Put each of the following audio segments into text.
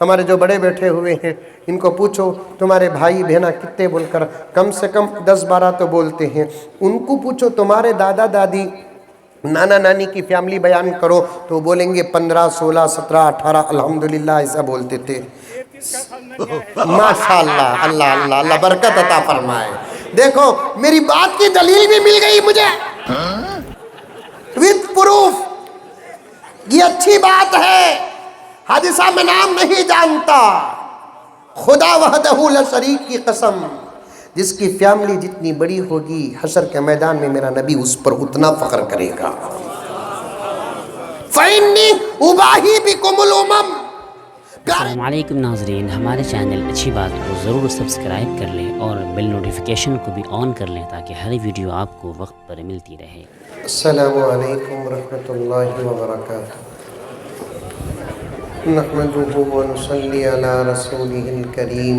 ہمارے جو بڑے بیٹھے ہوئے ہیں ان کو پوچھو تمہارے بھائی بہنا کتنے بول کر، کم سے کم 10-12 تو بولتے ہیں. ان کو پوچھو تمہارے دادا دادی نانا نانی کی فیملی بیان کرو تو بولیں گے 15 16 17 18 الحمدللہ ایسا بولتے تھے. ماشاءاللہ، اللہ اللہ اللہ برکت عطا فرمائے. دیکھو میری بات کی دلیل بھی مل گئی مجھے وتھ پروف. یہ اچھی بات ہے. حادثہ میں نام نہیں جانتا، خدا وحدہ لا شریک کی قسم، جس کی فیملی جتنی بڑی ہوگی حشر کے میدان میں میرا نبی اس پر اتنا فخر کرے گا. فَإِنِّي أُبَاهِي بِكُمُ الْأُمَمْ. السلام علیکم ناظرین، ہمارے چینل اچھی بات کو ضرور سبسکرائب کر لیں اور بیل نوٹیفیکیشن کو بھی آن کر لیں تاکہ ہر ویڈیو آپ کو وقت پر ملتی رہے. السلام علیکم ورحمۃ اللہ وبرکاتہ. نحمده ونصلي على رسوله الكريم.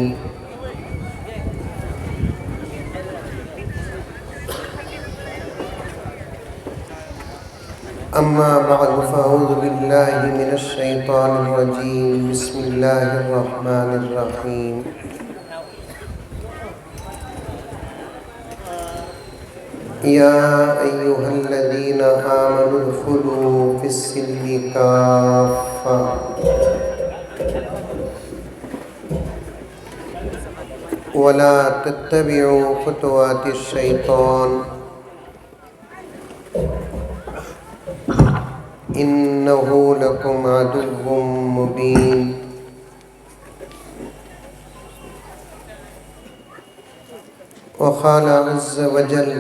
اما بعد فاعوذ باللہ من الشیطان الرجیم. بسم اللہ الرحمن الرحیم. یا ایہا الذین آمنوا ادخلوا فی السلم کافہ ولا تتبعوا خطوات الشیطان انہ لکم عدو مبین. وقال عز وجل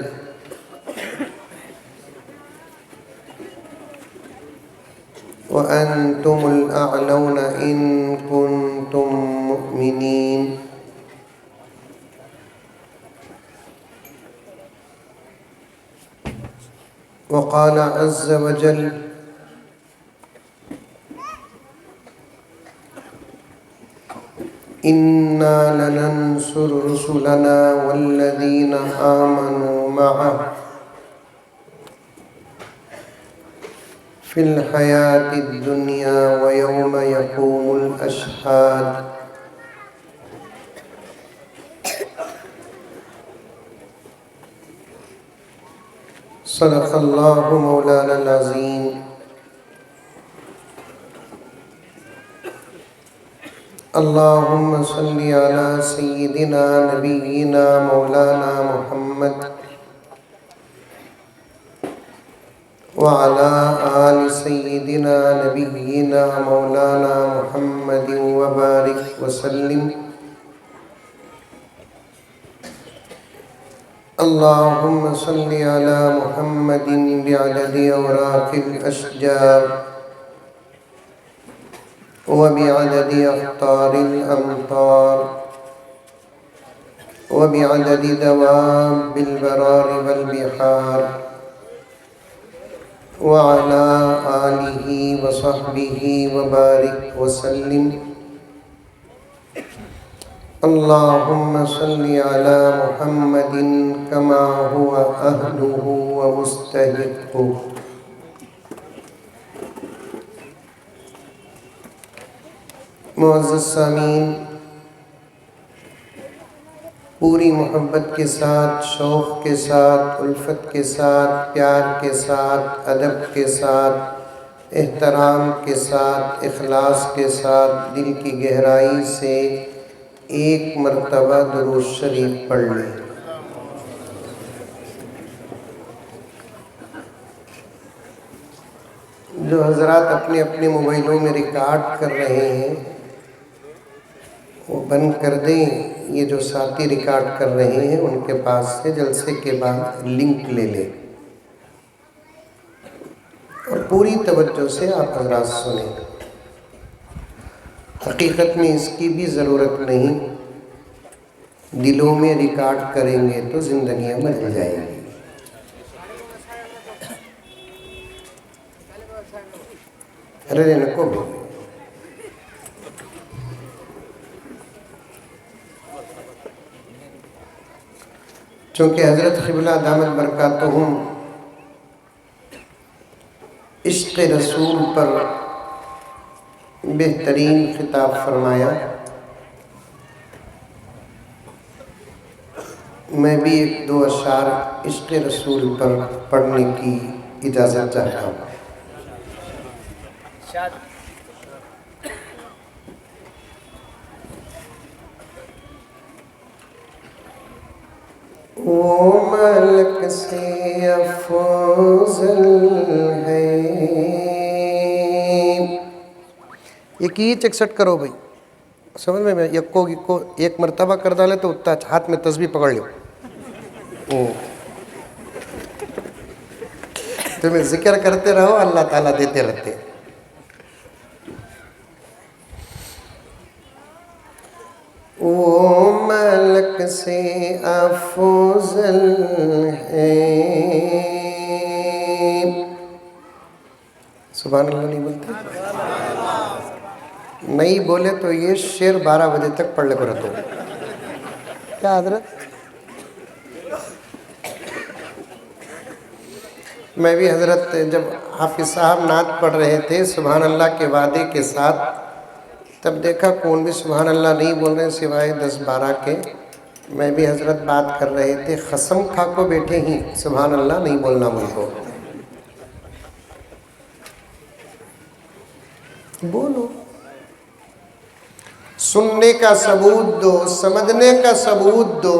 وَأَنْتُمُ الْأَعْلَوْنَ إِن كُنتُم مُؤْمِنِينَ. وقال عز وجل إِنَّا لَنَنْصُرُ رُسُلَنَا وَالَّذِينَ آمَنُوا مَعَهُ فِي الْحَيَاةِ الدُّنْيَا وَيَوْمَ يَقُومُ الْأَشْهَادُ. صدق اللہ مولانا العظیم. اللہم صلی علی سیدنا نبینا مولانا محمد وعلى آل سيدنا نبينا مولانا محمد وبارك وسلم. اللهم صل على محمد بعدد أوراق الأشجار وبعدد أقطار الأمطار وبعدد دواب البرار والبحار وعلى آله وصحبه وبارك وسلم. اللهم صل على محمد كما هو أهله ومستحقه. معزز سامعین، پوری محبت کے ساتھ، شوق کے ساتھ، الفت کے ساتھ، پیار کے ساتھ، ادب کے ساتھ، احترام کے ساتھ، اخلاص کے ساتھ، دل کی گہرائی سے ایک مرتبہ درود شریف پڑھ لیں. جو حضرات اپنے اپنے موبائلوں میں ریکارڈ کر رہے ہیں وہ بند کر دیں. یہ جو ساتھی ریکارڈ کر رہے ہیں ان کے پاس سے جلسے کے بعد لنک لے لیں اور پوری توجہ سے آپ حضرات سنیں. حقیقت میں اس کی بھی ضرورت نہیں، دلوں میں ریکارڈ کریں گے تو زندگیاں بدل جائیں گی. ارے نکو چونکہ حضرت قبلہ دامت برکاتہم عشق رسول پر بہترین خطاب فرمایا۔ میں بھی ایک دو اشعار عشق رسول پر پڑھنے کی اجازت چاہتا ہوں۔ وہ ملک سے افضل ہے، یہ کی چیک سٹ کرو بھائی، سمجھ میں یکو ایک مرتبہ کر ڈالے تو اتنا ہاتھ میں تسبیح پکڑ لو، تمہیں ذکر کرتے رہو، اللہ تعالیٰ دیتے رہتے۔ وہ ملک سے افضل ہے، سبحان اللہ نہیں بولتے؟ نہیں بولے تو یہ شعر 12 بجے تک پڑھ لے کو رہتا ہوں۔ کیا حضرت؟ میں بھی حضرت جب حافظ صاحب نعت پڑھ رہے تھے سبحان اللہ کے وعدے کے ساتھ، تب دیکھا کون بھی سبحان اللہ نہیں بول رہے سوائے 10-12 کے۔ میں بھی حضرت بات کر رہے تھے، قسم کھا کو بیٹھے ہی سبحان اللہ نہیں بولنا مجھ کو۔ بولو، سننے کا ثبوت دو، سمجھنے کا ثبوت دو،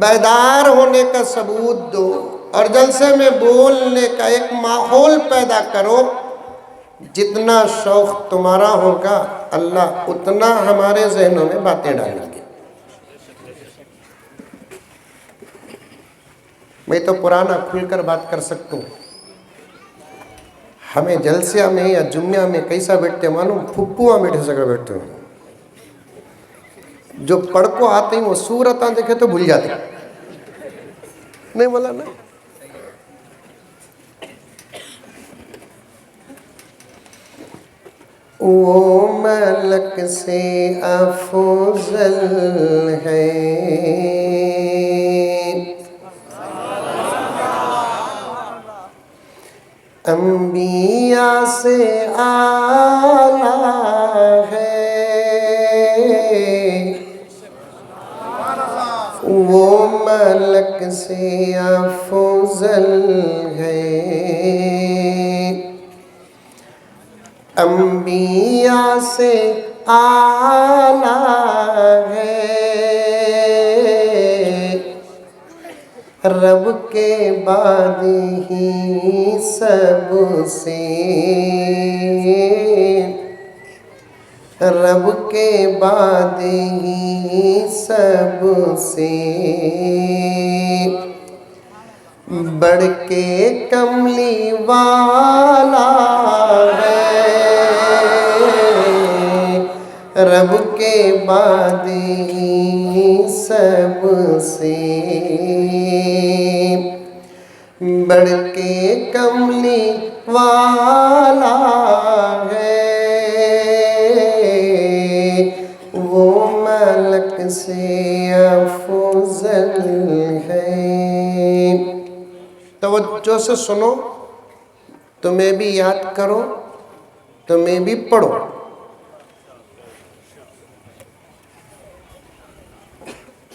بیدار ہونے کا ثبوت دو، اور جلسے میں بولنے کا ایک ماحول پیدا کرو۔ جتنا شوق تمہارا ہوگا اللہ اتنا ہمارے ذہنوں میں باتیں ڈالیں گے۔ میں تو پرانا کھل کر بات کر سکتا ہوں۔ ہمیں جلسہ میں یا جمعہ میں کیسا بیٹھتے معلوم؟ پھپھواں بیٹھے سکر بیٹھتے ہوں، جو پڑھ کو آتے ہیں وہ صورتاں دیکھے تو بھول جاتے نہیں بولا نا۔ وہ ملک سے افضل ہے، انبیاء سے اعلیٰ ہے، وہ ملک سے افضل ہے، انبیاء سے اعلیٰ ہے، رب کے بعد ہی سب سے، رب کے بعد ہی سب سے بڑھ کے کملی والا ہے، رب کے بعد ہی سب سے بڑھ کے کملی والا ہے، وہ ملک سے افضل ہے۔ توجہ سے سنو، تمہیں بھی یاد کرو، تمہیں بھی پڑھو۔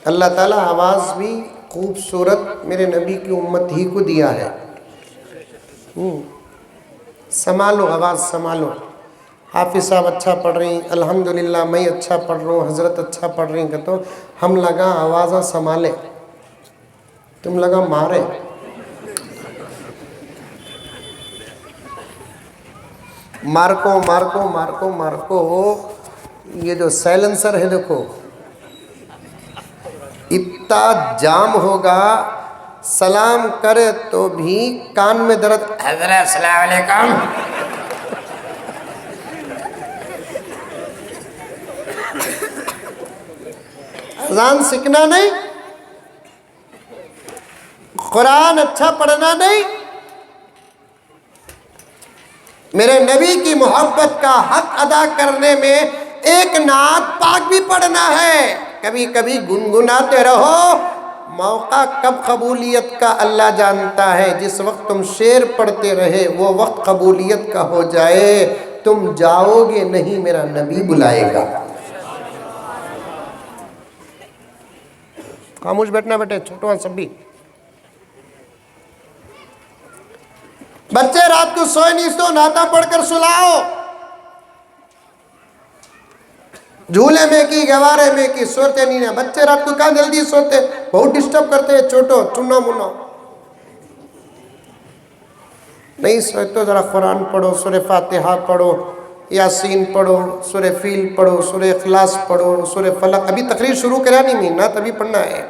اللہ تعالیٰ آواز بھی خوبصورت میرے نبی کی امت ہی کو دیا ہے۔ سنبھالو آواز، سنبھالو۔ حافظ صاحب اچھا پڑھ رہی ہیں، الحمدللہ میں اچھا پڑھ رہا ہوں، حضرت اچھا پڑھ رہی ہیں، کہتا ہوں ہم لگا آوازاں سنبھالے، تم لگا مارے۔ مارکو مارکو مارکو مارکو، یہ جو سائلنسر ہے دیکھو اتنا جام ہوگا، سلام کرے تو بھی کان میں درد، حضرت السلام علیکم۔ اذان سیکھنا نہیں، قرآن اچھا پڑھنا نہیں، میرے نبی کی محبت کا حق ادا کرنے میں ایک نعت پاک بھی پڑھنا ہے۔ کبھی کبھی گنگناتے رہو، موقع کب قبولیت کا اللہ جانتا ہے۔ جس وقت تم شعر پڑھتے رہے وہ وقت قبولیت کا ہو جائے تم جاؤ گے نہیں، میرا نبی بلائے گا۔ خاموش بیٹھنا بیٹے، چھوٹو سب بھی۔ بچے رات کو سوئے نہیں سو، نعتیں پڑھ کر سلاؤ۔ جھولے میں کی، گوارے میں کی، سوتے نہیں ہیں بچے رات کو، کہاں جلدی سوتے، بہت ڈسٹرب کرتے ہیں چھوٹو، چنو منو۔ نہیں سوئے تو ذرا قرآن پڑھو، سورہ فاتحہ پڑھو، یاسین پڑھو، سورہ فیل پڑھو، سورہ اخلاص پڑھو، سورہ فلق۔ ابھی تقریر شروع کرا نہیں میں، نعت ابھی پڑھنا ہے،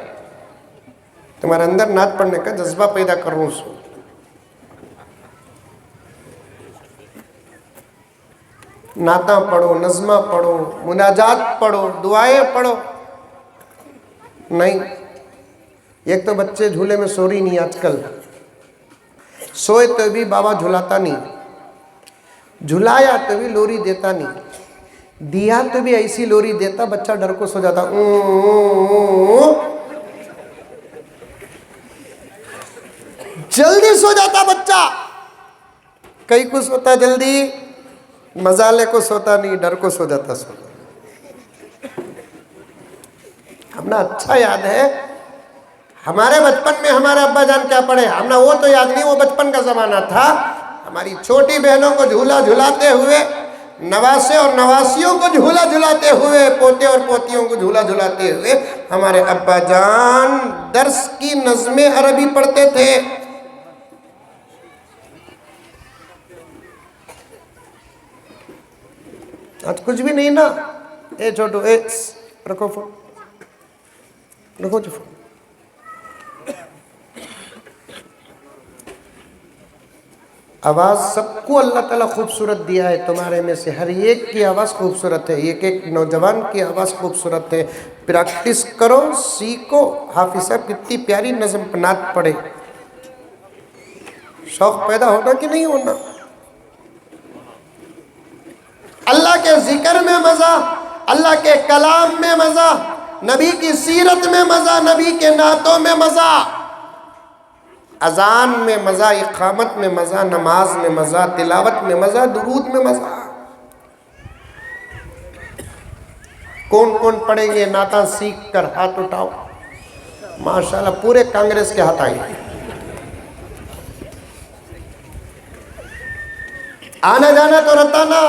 تمہارے اندر نعت پڑھنے کا جذبہ پیدا کر رہا ہوں سو۔ نعتاں پڑھو، نظمہ پڑھو، مناجات پڑھو، دعائیں پڑھو۔ نہیں، ایک تو بچے جھولے میں سو رہی نہیں آج کل، سوئے تو بھی بابا جھلاتا نہیں، جھلایا تو بھی لوری دیتا نہیں، دیا تو بھی ایسی لوری دیتا بچہ ڈر کو سو جاتا۔ جلدی سو جاتا بچہ، کئی کو سوتا جلدی، مزالے کو سوتا نہیں، ڈر کو سو جاتا۔ ہمنا اچھا یاد ہے ہمارے بچپن میں ہمارے ابا جان کیا پڑھے، ہمنا وہ تو یاد نہیں، وہ بچپن کا زمانہ تھا۔ ہماری چھوٹی بہنوں کو جھولا جھلاتے ہوئے، نواسے اور نواسیوں کو جھولا جھلاتے ہوئے، پوتے اور پوتیوں کو جھولا جھلاتے ہوئے ہمارے ابا جان درس کی نظمیں عربی پڑھتے تھے۔ آج کچھ بھی نہیں نا۔ اے چھوٹو، اے رکھو فون، رکھو جو فون۔ آواز سب کو اللہ تعالیٰ خوبصورت دیا ہے، تمہارے میں سے ہر ایک کی آواز خوبصورت ہے، ایک ایک نوجوان کی آواز خوبصورت ہے۔ پریکٹس کرو، سیکھو۔ حافظ صاحب کتنی پیاری نظم نعت پڑھے، شوق پیدا ہونا کہ نہیں ہونا؟ اللہ کے ذکر میں مزہ، اللہ کے کلام میں مزہ، نبی کی سیرت میں مزہ، نبی کے نعتوں میں مزہ، اذان میں مزہ، اقامت میں مزہ، نماز میں مزہ، تلاوت میں مزہ، درود میں مزہ۔ کون کون پڑھیں گے نعتاں سیکھ کر؟ ہاتھ اٹھاؤ۔ ماشاءاللہ پورے کانگریس کے ہاتھ آئیں۔ آنا جانا تو رتانا،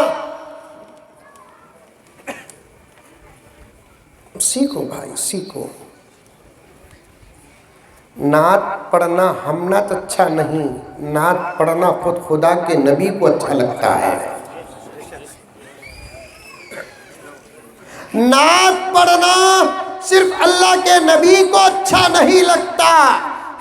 سیکھو بھائی سیکھو۔ نعت پڑھنا ہم نعت اچھا نہیں، نعت پڑھنا خود خدا کے نبی کو اچھا لگتا ہے۔ نعت پڑھنا صرف اللہ کے نبی کو اچھا نہیں لگتا۔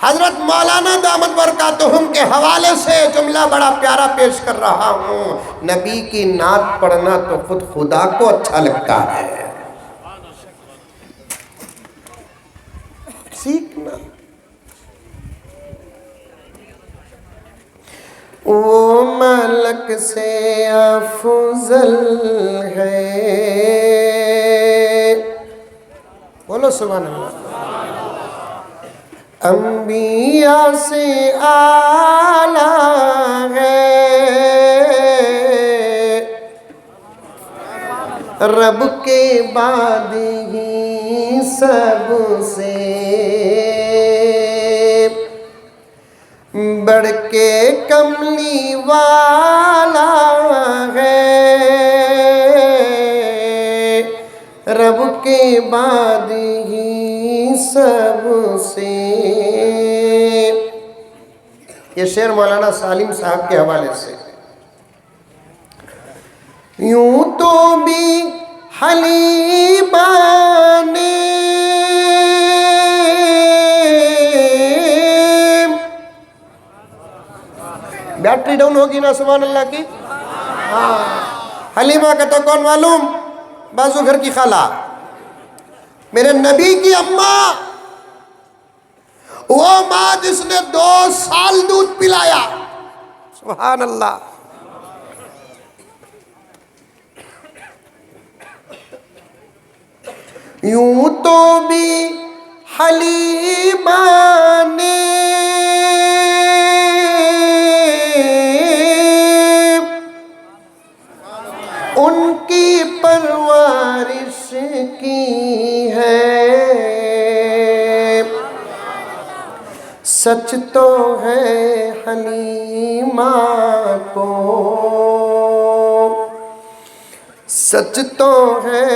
حضرت مولانا دامت برکاتہم کے حوالے سے جملہ بڑا پیارا پیش کر رہا ہوں، نبی کی نعت پڑھنا تو خود خدا کو اچھا لگتا ہے۔ سیکھنا۔ وہ ملک سے افضل ہے، بولو سبحان اللہ۔ انبیاء سے اعلیٰ ہے، رب کے بعد ہی سب سے بڑھ کے کملی والا ہے، رب کے بعد ہی سب سے۔ یہ شعر مولانا سالم صاحب کے حوالے سے۔ یوں تو بھی حلیمان بیٹری ڈاؤن ہوگی نا سبحان اللہ کی؟ ہاں، حلیمہ کا تو کون معلوم؟ بازو گھر کی خالہ، میرے نبی کی اماں، وہ ماں جس نے 2 سال دودھ پلایا، سبحان اللہ۔ یوں تو بھی حلیمان سچ تو ہے حلیمہ کو، سچ تو ہے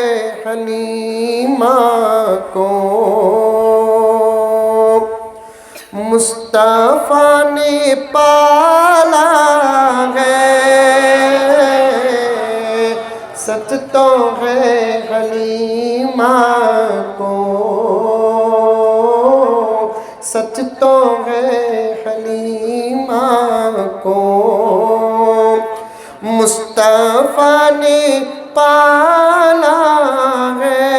حلیمہ کو، مصطفیٰ نے پالا ہے، سچ تو ہے حلیمہ کو، سچ تو ہے حلیمہ کو، مصطفیٰ نے پالا ہے،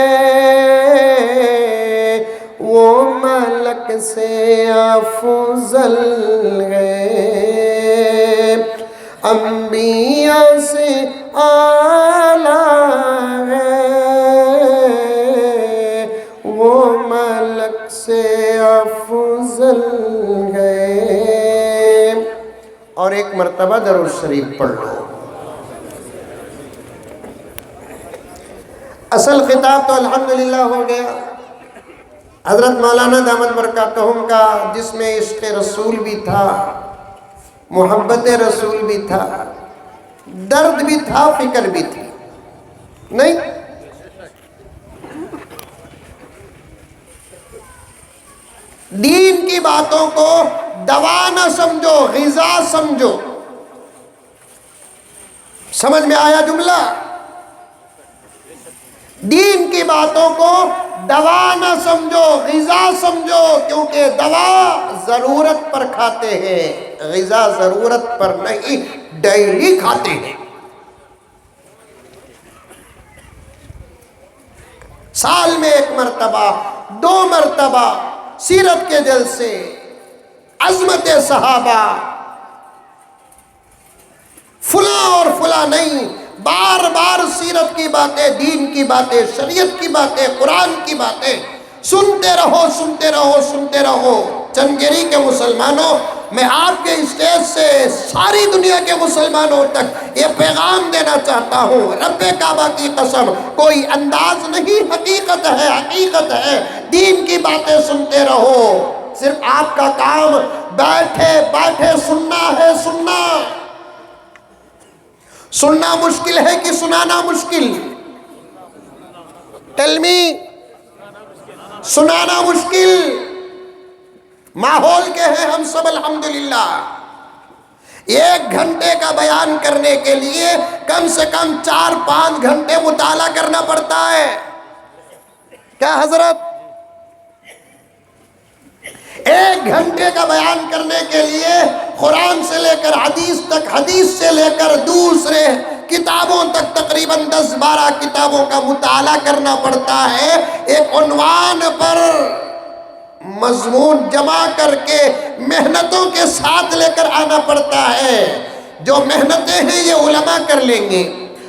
وہ ملک سے افضل ہے، انبیاء سے اعلیٰ ہے، وہ ملک سے افضل ہے۔ اور ایک مرتبہ درود شریف پڑھ لو۔ اصل خطاب تو الحمدللہ ہو گیا، حضرت مولانا دامت برکاتہم کا، جس میں عشق رسول بھی تھا، محبت رسول بھی تھا، درد بھی تھا، فکر بھی تھی، نہیں؟ دین کی باتوں کو دوا نہ سمجھو، غذا سمجھو۔ سمجھ میں آیا جملہ؟ دین کی باتوں کو دوا نہ سمجھو، غذا سمجھو، کیونکہ دوا ضرورت پر کھاتے ہیں، غذا ضرورت پر نہیں، ڈیلی کھاتے ہیں۔ سال میں ایک مرتبہ، 2 مرتبہ سیرت کے جلسے، عظمت صحابہ، فلاں اور فلاں نہیں، بار بار سیرت کی باتیں، دین کی باتیں، شریعت کی باتیں، قرآن کی باتیں سنتے رہو، سنتے رہو، سنتے رہو۔ چنگیری کے مسلمانوں، میں آپ کے اسٹیج سے ساری دنیا کے مسلمانوں تک یہ پیغام دینا چاہتا ہوں، رب کعبہ کی قسم، کوئی انداز نہیں، حقیقت ہے، حقیقت ہے۔ دین کی باتیں سنتے رہو، صرف آپ کا کام بیٹھے بیٹھے سننا ہے، سننا۔ سننا مشکل ہے کہ سنانا مشکل؟ Tell me. سنانا مشکل؟ ماحول کے ہیں ہم سب الحمدللہ۔ 1 گھنٹے کا بیان کرنے کے لیے کم سے کم 4-5 گھنٹے مطالعہ کرنا پڑتا ہے، کیا حضرت؟ 1 گھنٹے کا بیان کرنے کے لیے قرآن سے لے کر حدیث تک، حدیث سے لے کر دوسرے کتابوں تک تقریباً 10-12 کتابوں کا مطالعہ کرنا پڑتا ہے، ایک عنوان پر مضمون جمع کر کے محنتوں کے ساتھ لے کر آنا پڑتا ہے۔ جو محنتیں ہیں یہ علماء کر لیں گے،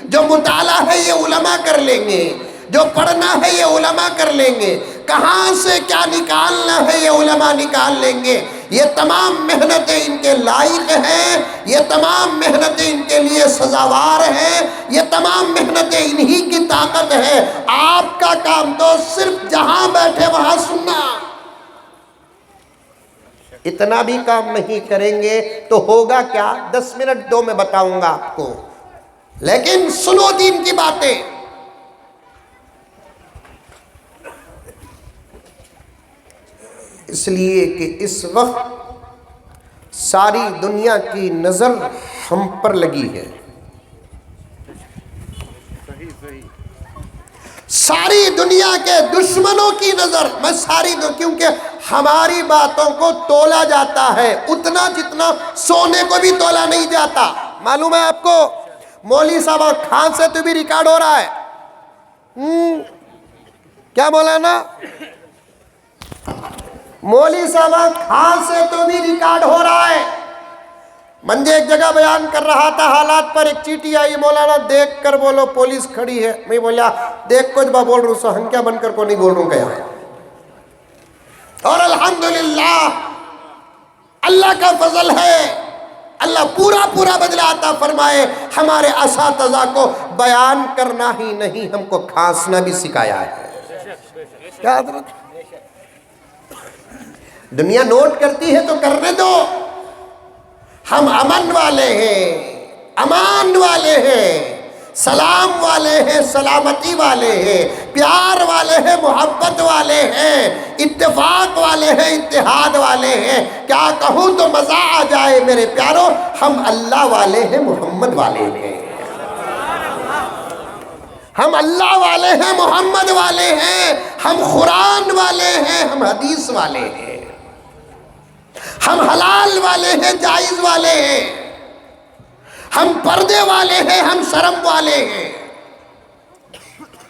جو مطالعہ ہے یہ علماء کر لیں گے، جو پڑھنا ہے یہ علماء کر لیں گے، کہاں سے کیا نکالنا ہے یہ علماء نکال لیں گے۔ یہ تمام محنتیں ان کے لائق ہیں، یہ تمام محنتیں ان کے لیے سزاوار ہیں، یہ تمام محنتیں انہی کی طاقت ہے۔ آپ کا کام تو صرف جہاں بیٹھے وہاں سننا۔ اتنا بھی کام نہیں کریں گے تو ہوگا کیا؟ 10 منٹ دو، میں بتاؤں گا آپ کو، لیکن سنو دین کی باتیں۔ اس لیے کہ اس وقت ساری دنیا کی نظر ہم پر لگی ہے، ساری دنیا کے دشمنوں کی نظر، میں کیونکہ ہماری باتوں کو تولا جاتا ہے اتنا جتنا سونے کو بھی تولا نہیں جاتا۔ معلوم ہے آپ کو؟ مولوی صاحب خان سے تو بھی ریکارڈ ہو رہا ہے، کیا مولانا؟ مولوی صاحب خان سے تو بھی ریکارڈ ہو رہا ہے۔ منجے ایک جگہ بیان کر رہا تھا حالات پر، ایک چیٹی آئی، مولانا دیکھ کر بولو پولیس کھڑی ہے۔ میں بولا دیکھ کچھ با بول رہا ہوں، سو ہنکیا بن کر کو نہیں بول رہا ہوں کیا۔ اور الحمدللہ اللہ کا فضل ہے، اللہ پورا بدلہ عطا فرمائے۔ ہمارے اساتذہ کو بیان کرنا ہی نہیں، ہم کو کھانسنا بھی سکھایا ہے۔ کیا حضرت؟ دنیا نوٹ کرتی ہے تو کرنے دو، ہم امن والے ہیں، امان والے ہیں، سلام والے ہیں، سلامتی والے ہیں، پیار والے ہیں، محبت والے ہیں، اتفاق والے ہیں، اتحاد والے ہیں۔ کیا کہوں تو مزہ آ جائے میرے پیارو، ہم اللہ والے ہیں، محمد والے ہیں، ہم اللہ والے ہیں، محمد والے ہیں، ہم قرآن والے ہیں، ہم حدیث والے ہیں، ہم حلال والے ہیں، جائز والے ہیں، ہم پردے والے ہیں، ہم شرم والے ہیں۔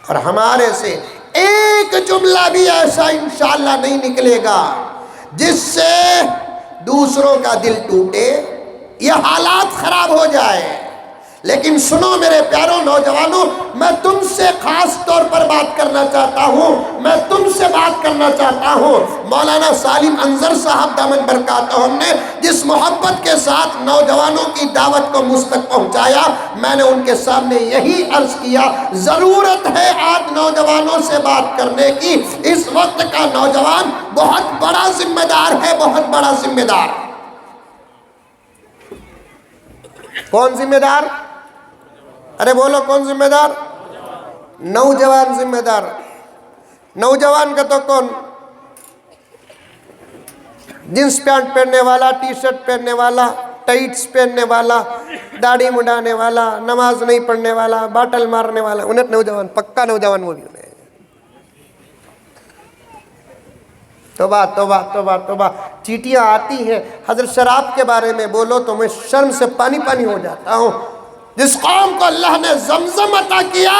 اور ہمارے سے ایک جملہ بھی ایسا انشاءاللہ نہیں نکلے گا جس سے دوسروں کا دل ٹوٹے یا حالات خراب ہو جائے۔ لیکن سنو میرے پیاروں نوجوانوں، میں تم سے خاص طور پر بات کرنا چاہتا ہوں، میں تم سے بات کرنا چاہتا ہوں۔ مولانا سالم انظر صاحب دامن برکاتہم نے جس محبت کے ساتھ نوجوانوں کی دعوت کو مجھ تک پہنچایا، میں نے ان کے سامنے یہی عرض کیا، ضرورت ہے آج نوجوانوں سے بات کرنے کی۔ اس وقت کا نوجوان بہت بڑا ذمہ دار ہے، بہت بڑا ذمہ دار۔ کون ذمہ دار؟ ارے بولو کون ذمہ دار؟ نوجوان ذمہ دار۔ نوجوان کا تو کون؟ جنس پینٹ پہننے والا، ٹی شرٹ پہننے والا، ٹائٹس پہننے والا، داڑھی مڈانے والا، نماز نہیں پڑھنے والا، باٹل مارنے والا، انہیں نوجوان، پکا نوجوان وہ بھی انہیں۔ توبہ توبہ توبہ توبہ، چیٹیاں آتی ہیں حضرت شراب کے بارے میں بولو تو میں شرم سے پانی پانی ہو جاتا ہوں۔ جس قوم کو اللہ نے زمزم عطا کیا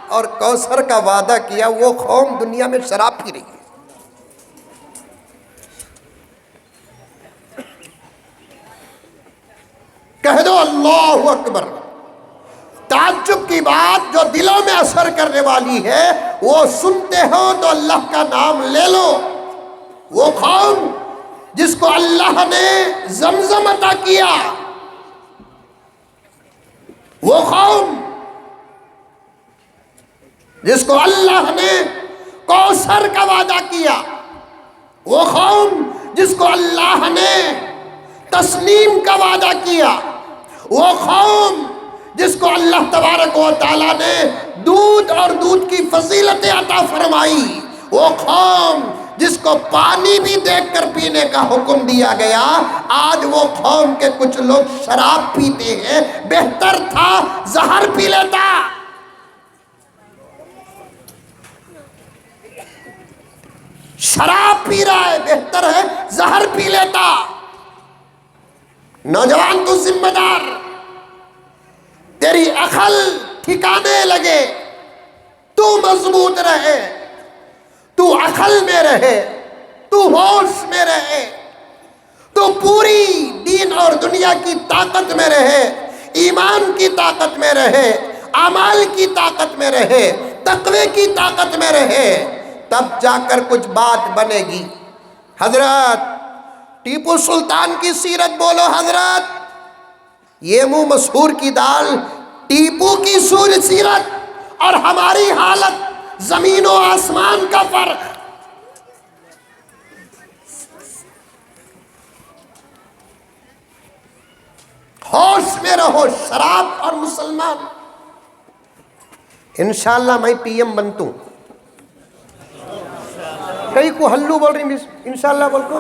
اور کوثر کا وعدہ کیا، وہ قوم دنیا میں شراب پی رہی ہے۔ کہہ دو اللہ اکبر۔ تعجب کی بات جو دلوں میں اثر کرنے والی ہے، وہ سنتے ہو تو اللہ کا نام لے لو۔ وہ قوم جس کو اللہ نے زمزم عطا کیا، وہ قوم جس کو اللہ نے کوثر کا وعدہ کیا، وہ قوم جس کو اللہ نے تسنیم کا وعدہ کیا، وہ قوم جس کو اللہ تبارک و تعالیٰ نے دودھ اور دودھ کی فضیلتیں عطا فرمائی، وہ قوم جس کو پانی بھی دیکھ کر پینے کا حکم دیا گیا، آج وہ قوم کے کچھ لوگ شراب پیتے ہیں۔ بہتر تھا زہر پی لیتا۔ شراب پی رہا ہے، بہتر ہے زہر پی لیتا۔ نوجوان تو ذمہ دار، تیری عقل ٹھکانے لگے، تو مضبوط رہے، تو عقل میں رہے، تو ہوش میں رہے، تو پوری دین اور دنیا کی طاقت میں رہے، ایمان کی طاقت میں رہے، اعمال کی طاقت میں رہے، تقوی کی طاقت میں رہے، تب جا کر کچھ بات بنے گی۔ حضرت ٹیپو سلطان کی سیرت بولو حضرت، یہ منہ مسحور کی دال، ٹیپو کی سیرت اور ہماری حالت زمین و آسمان کا فرق۔ ہوش میں رہو، شراب اور مسلمان۔ انشاءاللہ میں پی ایم بنتوں۔ کئی کو ہلو بول رہی انشاءاللہ بول کو،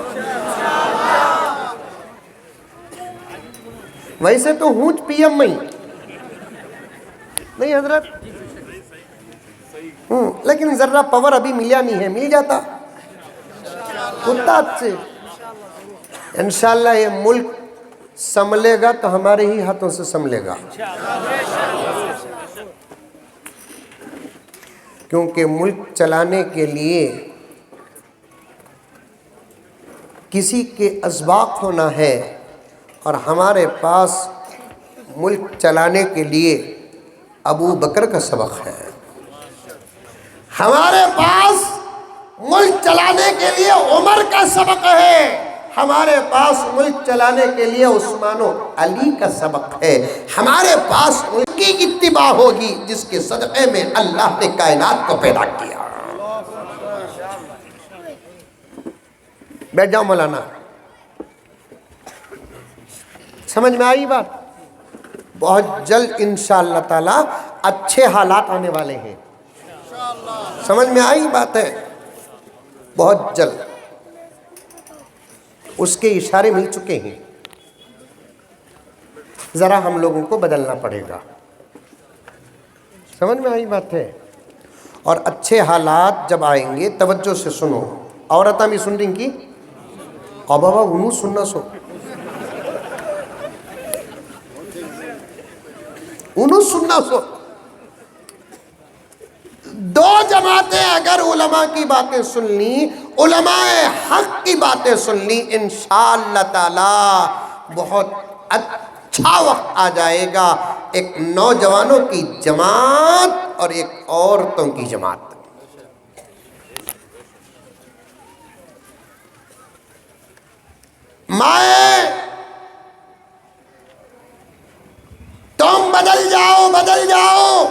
ویسے تو ہوں پی ایم میں نہیں حضرت، لیکن ذرہ پاور ابھی ملیا نہیں ہے، مل جاتا خطات سے۔ انشاءاللہ یہ ملک سنبھلے گا تو ہمارے ہی ہاتھوں سے سنبھلے گا، کیونکہ ملک چلانے کے لیے کسی کے اسباق ہونا ہے، اور ہمارے پاس ملک چلانے کے لیے ابو بکر کا سبق ہے، ہمارے پاس ملک چلانے کے لیے عمر کا سبق ہے، ہمارے پاس ملک چلانے کے لیے عثمان و علی کا سبق ہے، ہمارے پاس ملک کی اتباع ہوگی جس کے صدقے میں اللہ نے کائنات کو پیدا کیا۔ بیٹھ جاؤ مولانا. سمجھ میں آئی بات؟ بہت جلد انشاءاللہ تعالی اچھے حالات آنے والے ہیں. سمجھ میں آئی بات ہے؟ بہت جلد اس کے اشارے مل چکے ہیں. ذرا ہم لوگوں کو بدلنا پڑے گا. سمجھ میں آئی بات ہے؟ اور اچھے حالات جب آئیں گے توجہ سے سنو. عورتاں بھی سن رہی کی بابا انہوں سننا سو انہوں سننا سو. دو جماعتیں اگر علماء کی باتیں سن لی، علماء حق کی باتیں سن لی، انشاءاللہ تعالی بہت اچھا وقت آ جائے گا. ایک نوجوانوں کی جماعت اور ایک عورتوں کی جماعت. مائیں تم بدل جاؤ، بدل جاؤ.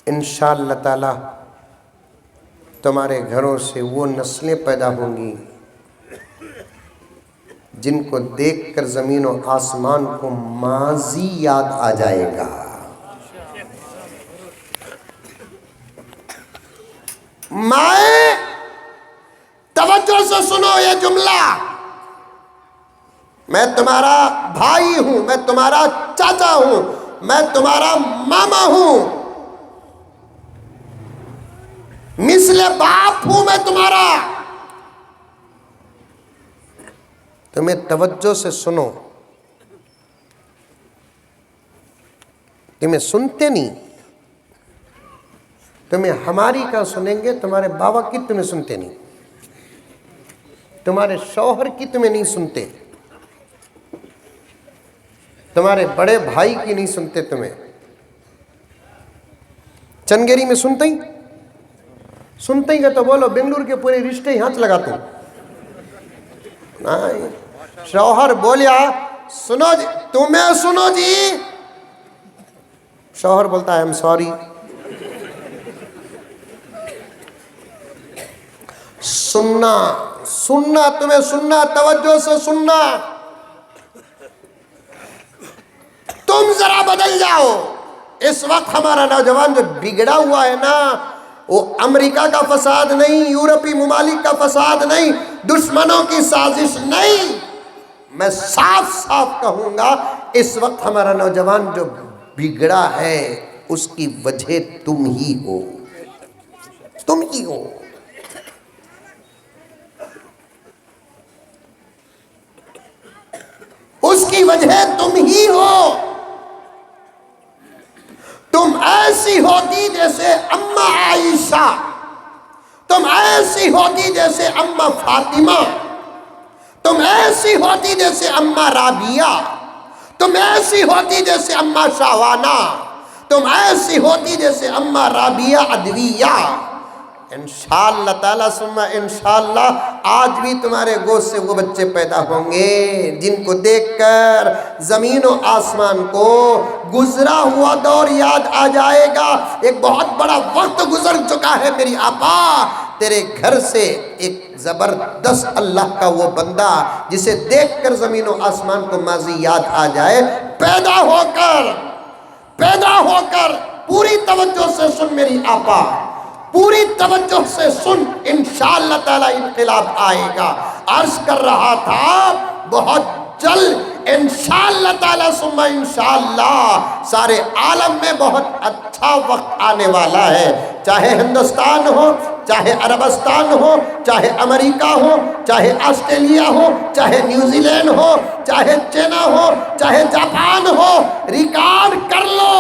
انشاءاللہ تعالی تمہارے گھروں سے وہ نسلیں پیدا ہوں گی جن کو دیکھ کر زمین و آسمان کو ماضی یاد آ جائے گا. مائیں توجہ سے سنو یہ جملہ. میں تمہارا بھائی ہوں، میں تمہارا چاچا ہوں، میں تمہارا ماما ہوں، مثل باپ ہوں میں تمہارا. تمہیں توجہ سے سنو. تمہیں سنتے نہیں. تمہیں ہماری کا سنیں گے، تمہارے بابا کی تمہیں سنتے نہیں، تمہارے شوہر کی تمہیں نہیں سنتے، تمہارے بڑے بھائی کی نہیں سنتے. تمہیں چنگیری میں سنتے ہی گا تو بولو بنگلور کے پورے رشتے ہی ہاتھ لگاتے ہوں. نہیں، شوہر بولیا سنو جی، تمہیں سنو جی. شوہر بولتا ہے ایم سوری. سننا سننا تمہیں سننا، توجہ سے سننا. تم ذرا بدل جاؤ. اس وقت ہمارا نوجوان جو بگڑا ہوا ہے نا، وہ امریکہ کا فساد نہیں، یورپی ممالک کا فساد نہیں، دشمنوں کی سازش نہیں. میں صاف صاف کہوں گا اس وقت ہمارا نوجوان جو بگڑا ہے اس کی وجہ تم ہی ہو. تم ہی ہو. اس کی وجہ تم ہی ہو. تم ایسی ہوتی جیسے اماں عائشہ، تم ایسی ہوتی جیسے اماں فاطمہ، تم ایسی ہوتی جیسے اماں رابعہ، تم ایسی ہوتی جیسے اماں شاہوانہ، تم ایسی ہوتی جیسے اماں رابعہ ادویہ. انشاءاللہ تعالیٰ ثم انشاءاللہ آج بھی تمہارے گود سے وہ بچے پیدا ہوں گے جن کو دیکھ کر زمین و آسمان کو گزرا ہوا دور یاد آ جائے گا. ایک بہت بڑا وقت گزر چکا ہے میری آپا. تیرے گھر سے ایک زبردست اللہ کا وہ بندہ جسے دیکھ کر زمین و آسمان کو ماضی یاد آ جائے، پیدا ہو کر پوری توجہ سے سن میری آپا، پوری توجہ سے سن. انشاءاللہ تعالی انقلاب آئے گا. عرض کر رہا تھا بہت جلد انشاءاللہ تعالی ثم انشاءاللہ سارے عالم میں بہت اچھا وقت آنے والا ہے. چاہے ہندوستان ہو، چاہے عربستان ہو، چاہے امریکہ ہو، چاہے آسٹریلیا ہو، چاہے نیوزی لینڈ ہو، چاہے چینا ہو، چاہے جاپان ہو، ریکارڈ کر لو.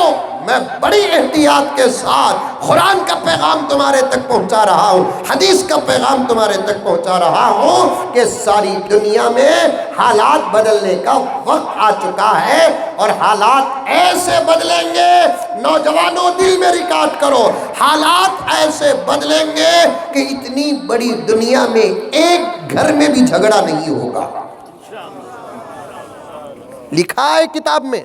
میں بڑی احتیاط کے ساتھ قرآن کا پیغام تمہارے تک پہنچا رہا ہوں، حدیث کا پیغام تمہارے تک پہنچا رہا ہوں کہ ساری دنیا میں حالات بدلنے کا وقت آ چکا ہے اور حالات ایسے بدلیں گے. نوجوانوں دل میں ریکارڈ کرو، حالات ایسے بدلیں گے کہ اتنی بڑی دنیا میں ایک گھر میں بھی جھگڑا نہیں ہوگا. لکھا ہے کتاب میں.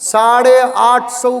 850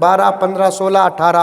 12, 15, 16, 18